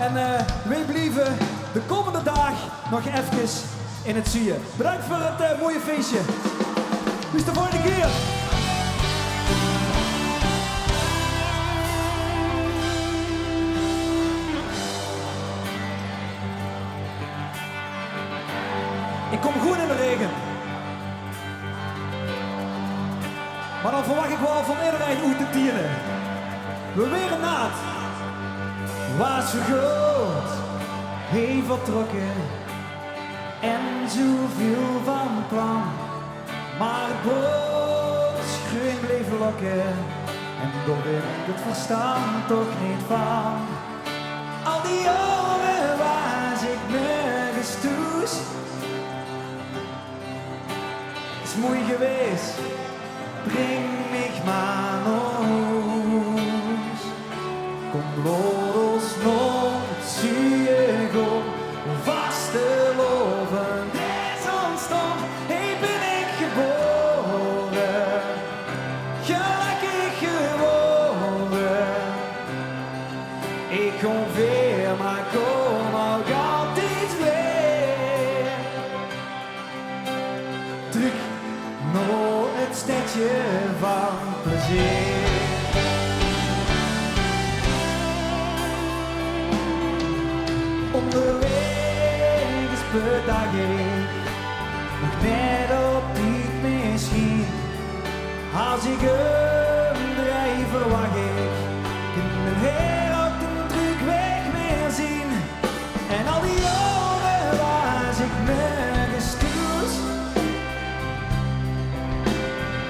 En wij blijven de komende dag nog even in het zuien. Bedankt voor het mooie feestje. Bis de volgende keer. Ik kom goed in de regen. Maar dan verwacht ik wel van iedereen uit te dienen. We weer naad. Was vergroot, heeft vertrokken en zoveel van plan. Maar het bos groen bleef lokken en daar ben ik het verstand toch niet van. Al die jaren was ik nergens toes. Is mooi geweest, breng mich maar naar huis. Kom los nooit zie ik op, vaste loven is ontstond. Hey, ben ik geboren, gelukkig geworden. Ik kom weer, maar kom ook altijd weer. Terug naar het stadje van plezier. Onderweg is bedag ik nog net op tijd misschien. Als ik hem drijf verwacht ik mijn heer op de terugweg weer zien. En al die jaren was ik nergens thuis.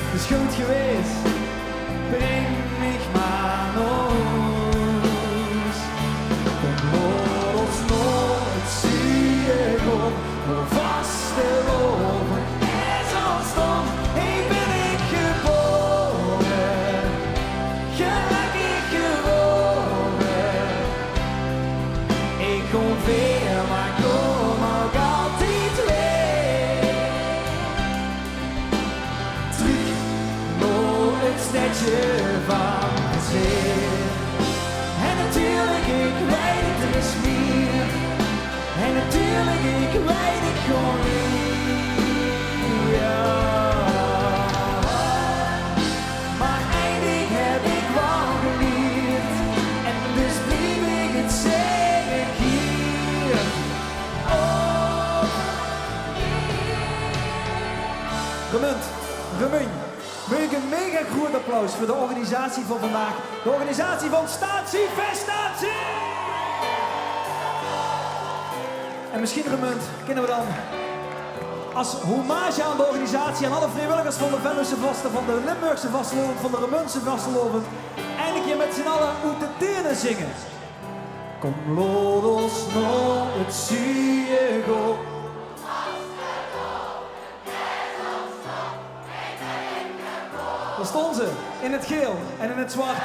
Het is goed geweest, breng mich maar naar huis. Kom los nooit zie ik op, maar vaste loven is ontstond. Hey, ben ik geboren, gelukkig geworden. Ik kom weer, maar kom ook altijd weer. Terug naar het stadje van plezier. En natuurlijk, ik weet het, er is meer. En natuurlijk, ik weet het gewoon niet. Ja. Maar één ding heb ik wel geleerd. En dus blijf ik het zeggen hier. Oh. Remunt. Een mega groot applaus voor de organisatie van vandaag. De organisatie van Statie Vestatie! En misschien, Remunt, kunnen we dan als hommage aan de organisatie, aan alle vrijwilligers van de Venlose Vasten, van de Limburgse Vastelovend, van de Remuntse Vastelovend, eindelijk hier met z'n allen uit de tenen zingen. Kom los naar het ziego. Daar stonden ze, in het geel en in het zwart.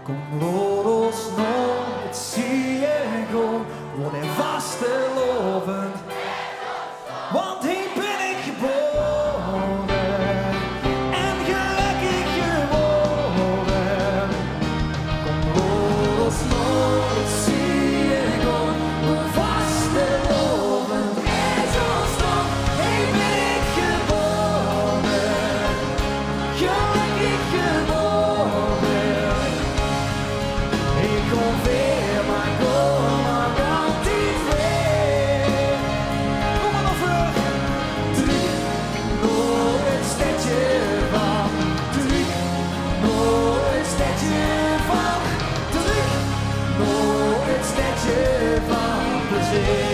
Kom los naar het ziego, word in vastelovend, want hier ben ik geboren en gelukkig geworden. Kom los naar het ziego, word vastelovend is ontstond. Hier ben ik geboren, gelukkig geworden. Ik kom weer, maar kom ook altijd weer. Kom maar nog terug. Terug naar het stadje van. Terug naar het stadje van. Terug naar het stadje van plezier.